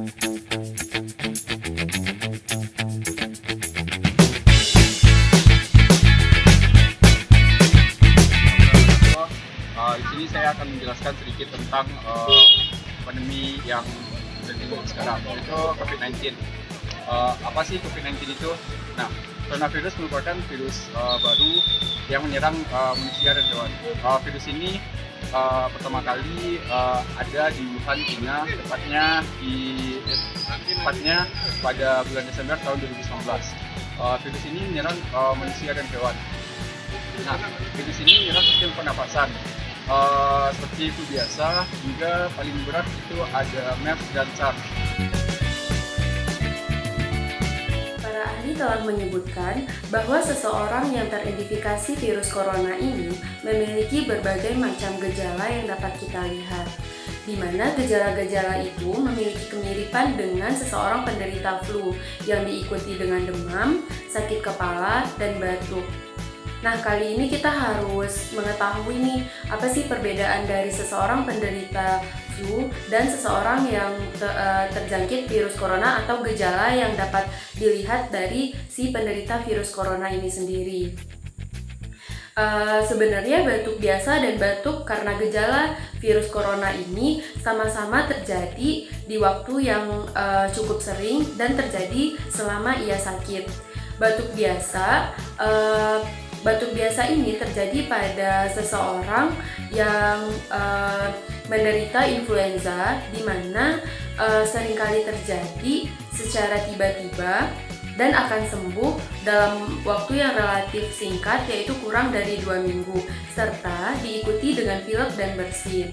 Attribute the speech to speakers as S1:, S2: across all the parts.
S1: Di sini saya akan menjelaskan sedikit tentang pandemi yang terjadi sekarang, yaitu COVID-19. Apa sih COVID-19 itu? Nah, coronavirus merupakan virus baru yang menyerang manusia dan hewan. Virus ini pertama kali ada di Wuhan, China, tepatnya pada bulan Desember tahun 2019. Virus ini menyerang manusia dan hewan. Nah, virus ini menyerang sistem pernapasan. Seperti itu biasa, hingga paling berat itu ada MERS dan SARS.
S2: Para ahli telah menyebutkan bahwa seseorang yang teridentifikasi virus corona ini memiliki berbagai macam gejala yang dapat kita lihat, di mana gejala-gejala itu memiliki kemiripan dengan seseorang penderita flu yang diikuti dengan demam, sakit kepala, dan batuk. Nah, kali ini kita harus mengetahui nih, apa sih perbedaan dari seseorang penderita flu dan seseorang yang terjangkit virus corona atau gejala yang dapat dilihat dari si penderita virus corona ini sendiri. Sebenarnya batuk biasa dan batuk karena gejala virus corona ini sama-sama terjadi di waktu yang cukup sering dan terjadi selama ia sakit. Batuk biasa ini terjadi pada seseorang yang menderita influenza, di mana seringkali terjadi secara tiba-tiba dan akan sembuh dalam waktu yang relatif singkat, yaitu kurang dari 2 minggu, serta diikuti dengan pilek dan bersin.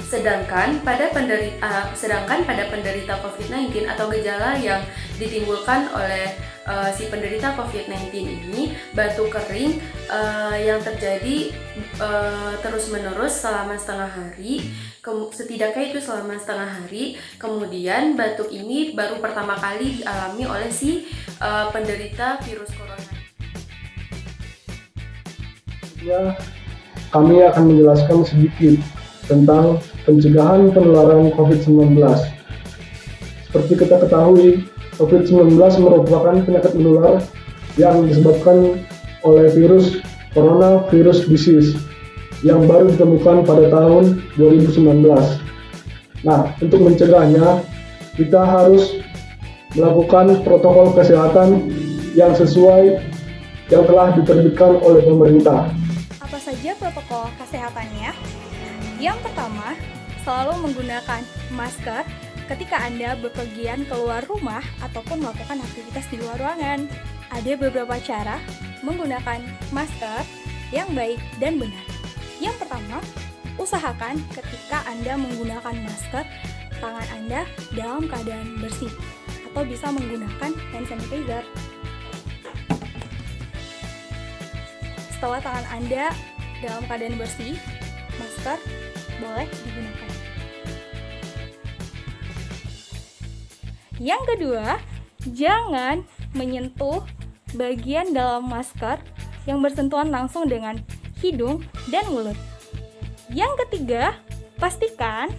S2: Sedangkan pada penderita COVID-19 atau gejala yang ditimbulkan oleh si penderita COVID-19 ini, batuk kering yang terjadi terus-menerus selama setengah hari, setidaknya itu selama setengah hari. Kemudian batuk ini baru pertama kali dialami oleh si penderita virus corona.
S3: Ya, kami akan menjelaskan sedikit tentang pencegahan penularan COVID-19. Seperti kita ketahui, COVID-19 merupakan penyakit menular yang disebabkan oleh virus coronavirus disease yang baru ditemukan pada tahun 2019. Nah, untuk mencegahnya, kita harus melakukan protokol kesehatan yang sesuai yang telah diterbitkan oleh pemerintah.
S4: Apa saja protokol kesehatannya? Yang pertama, selalu menggunakan masker ketika Anda bepergian keluar rumah ataupun melakukan aktivitas di luar ruangan. Ada beberapa cara menggunakan masker yang baik dan benar. Yang pertama, usahakan ketika Anda menggunakan masker, tangan Anda dalam keadaan bersih atau bisa menggunakan hand sanitizer. Setelah tangan Anda dalam keadaan bersih, masker boleh digunakan. Yang kedua, jangan menyentuh bagian dalam masker yang bersentuhan langsung dengan hidung dan mulut. Yang ketiga, pastikan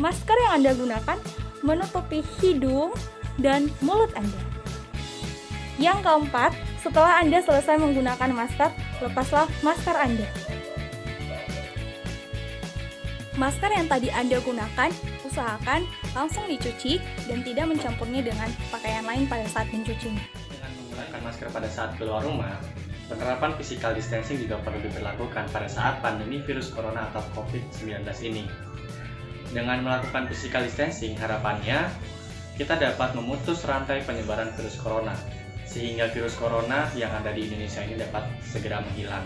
S4: masker yang Anda gunakan menutupi hidung dan mulut Anda. Yang keempat, setelah Anda selesai menggunakan masker, lepaslah masker Anda. Masker yang tadi Anda gunakan, usahakan langsung dicuci dan tidak mencampurnya dengan pakaian lain pada saat mencucinya.
S5: Dengan menggunakan masker pada saat keluar rumah, penerapan physical distancing juga perlu diberlakukan pada saat pandemi virus corona atau COVID-19 ini. Dengan melakukan physical distancing, harapannya kita dapat memutus rantai penyebaran virus corona, sehingga virus corona yang ada di Indonesia ini dapat segera menghilang.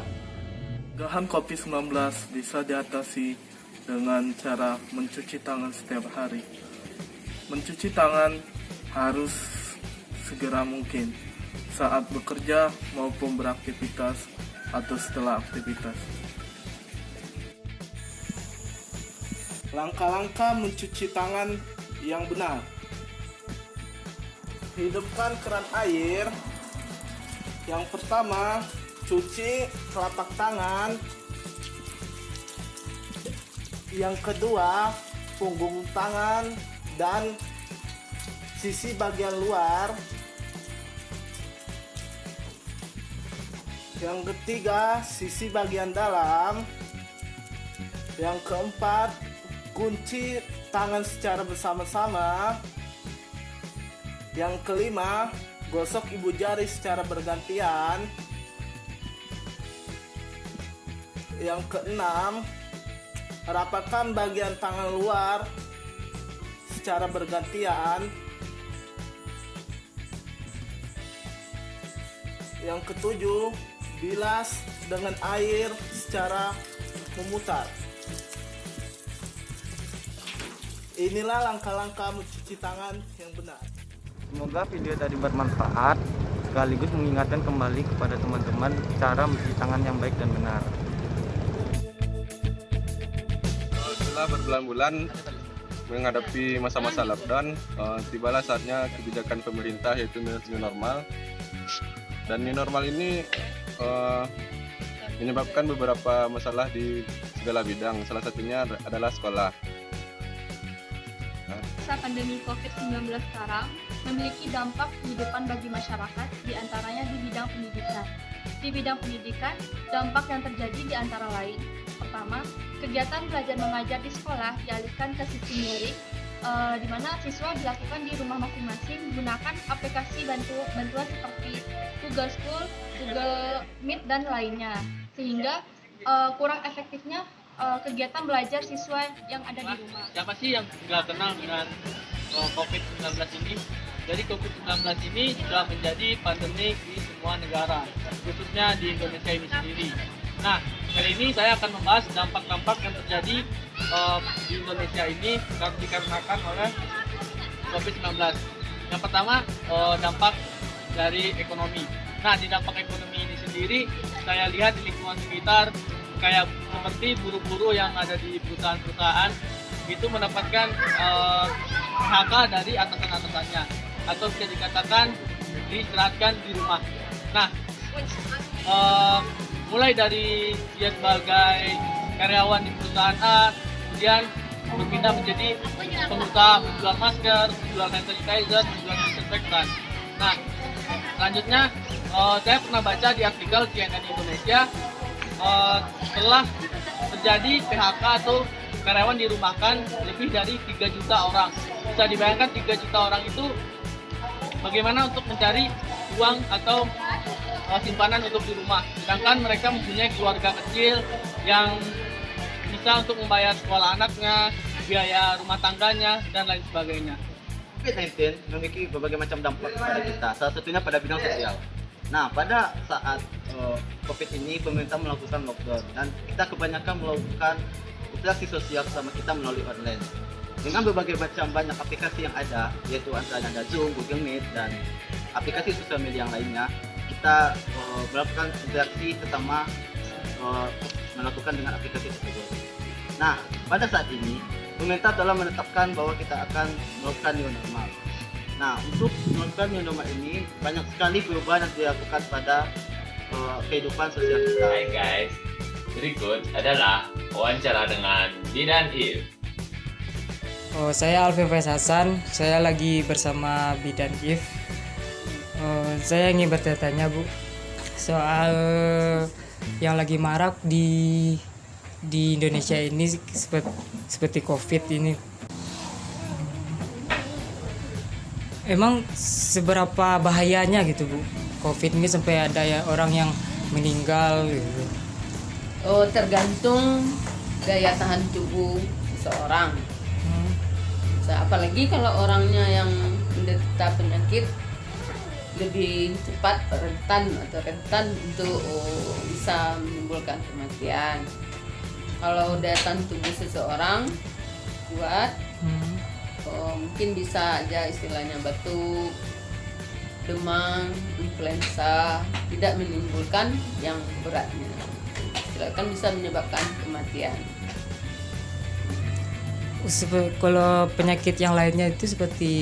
S6: Pencegahan COVID-19 bisa diatasi dengan cara mencuci tangan setiap hari. Mencuci tangan harus segera mungkin saat bekerja maupun beraktivitas atau setelah aktivitas. Langkah-langkah mencuci tangan yang benar. Hidupkan keran air. Yang pertama, cuci telapak tangan. Yang kedua, punggung tangan. dan sisi bagian luar. Yang ketiga, sisi bagian dalam. Yang keempat, kunci tangan secara bersama-sama. Yang kelima, gosok ibu jari secara bergantian. Yang keenam, rapatkan bagian tangan luar secara bergantian. Yang ketujuh, bilas dengan air secara memutar. Inilah langkah-langkah mencuci tangan yang benar.
S7: Semoga video tadi bermanfaat, sekaligus mengingatkan kembali kepada teman-teman cara mencuci tangan yang baik dan benar.
S8: Setelah berbulan-bulan menghadapi masa-masa lockdown, tibalah saatnya kebijakan pemerintah yaitu new normal. Dan new normal ini menyebabkan beberapa masalah di segala bidang. Salah satunya adalah sekolah.
S4: Masa pandemi COVID-19 sekarang memiliki dampak kehidupan bagi masyarakat, diantaranya di bidang pendidikan. Di bidang pendidikan, dampak yang terjadi di antara lain. Pertama, kegiatan belajar mengajar di sekolah dialihkan ke sistem daring, di mana siswa dilakukan di rumah masing-masing menggunakan aplikasi bantuan seperti Google School, Google Meet, dan lainnya. Sehingga kurang efektifnya kegiatan belajar siswa yang ada di rumah.
S9: Siapa sih yang nggak kenal dengan COVID-19 ini? Jadi COVID-19 ini sudah menjadi pandemi di semua negara, khususnya di Indonesia ini sendiri. Nah, kali ini saya akan membahas dampak-dampak yang terjadi di Indonesia ini dikarenakan oleh COVID-19. Yang pertama, dampak dari ekonomi. Nah, di dampak ekonomi ini sendiri, saya lihat di lingkungan sekitar, kayak seperti buruh-buruh yang ada di perusahaan-perusahaan, itu mendapatkan PHK dari atasan-atasannya, atau bisa dikatakan diistirahatkan di rumah. Nah, mulai dari dia sebagai karyawan di perusahaan A, kemudian berpindah menjadi pengusaha menjual masker, menjual hand sanitizer, menjual disinfektan. Nah, selanjutnya saya pernah baca di artikel CNN Indonesia, setelah terjadi PHK atau karyawan dirumahkan lebih dari 3 juta orang. Bisa dibayangkan 3 juta orang itu bagaimana untuk mencari uang atau simpanan untuk di rumah. Sedangkan mereka mempunyai keluarga kecil yang bisa untuk membayar sekolah anaknya, biaya rumah tangganya, dan lain sebagainya.
S10: COVID-19 memiliki berbagai macam dampak pada kita, salah satunya pada bidang sosial. Nah, pada saat COVID ini pemerintah melakukan lockdown dan kita kebanyakan melakukan interaksi sosial bersama kita melalui online. Dengan berbagai macam banyak aplikasi yang ada, yaitu antaranya ada Zoom, Google Meet, dan aplikasi sosial media yang lainnya, kita melakukan interaksi bersama melakukan dengan aplikasi tersebut. Nah, pada saat ini pemerintah telah menetapkan bahwa kita akan melakukan new normal. Nah, untuk melakukan new normal ini banyak sekali perubahan yang dilakukan pada kehidupan sosial kita.
S11: Hai guys, berikut adalah wawancara dengan Di dan If.
S12: Saya Alfi Faiz Hasan, saya lagi bersama Bi dan If. Saya ingin bertanya Bu, soal yang lagi marak di Indonesia ini seperti COVID ini. Emang seberapa bahayanya gitu Bu, COVID ini sampai ada ya orang yang meninggal gitu?
S13: Tergantung daya tahan tubuh seseorang. Apalagi kalau orangnya yang menderita penyakit lebih cepat rentan untuk bisa menimbulkan kematian. Kalau daya tahan tubuh seseorang kuat, mungkin bisa aja istilahnya batuk, demam, influenza, tidak menimbulkan yang beratnya. Kan bisa menyebabkan kematian.
S12: Kalau penyakit yang lainnya itu seperti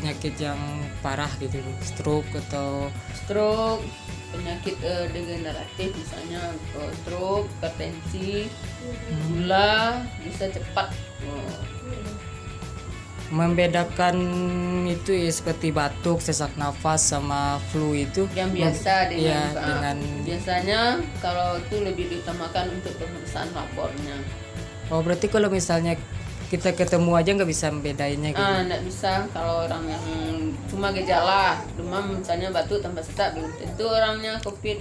S12: penyakit yang parah gitu, stroke, penyakit degeneratif misalnya stroke, hipertensi, gula bisa cepat membedakan itu ya seperti batuk, sesak nafas sama flu itu
S13: yang biasa dengan,
S12: ya, dengan
S13: biasanya kalau itu lebih diutamakan untuk pemeriksaan labornya.
S12: Oh berarti kalau misalnya kita ketemu aja nggak bisa membedainnya gitu?
S13: Nggak bisa. Kalau orang yang cuma gejala demam misalnya batuk tambah sesak belum tentu orangnya COVID.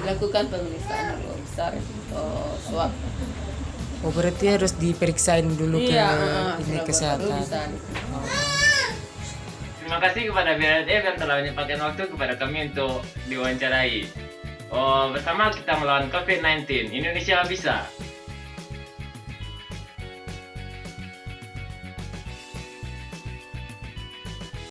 S13: Dilakukan pemeriksaan dulu besar swab.
S12: Oh berarti harus diperiksain dulu ke ini kesehatan.
S11: Terima kasih kepada BRDF yang telah menyempatkan waktu kepada kami untuk diwawancarai. Bersama kita melawan COVID-19, Indonesia bisa.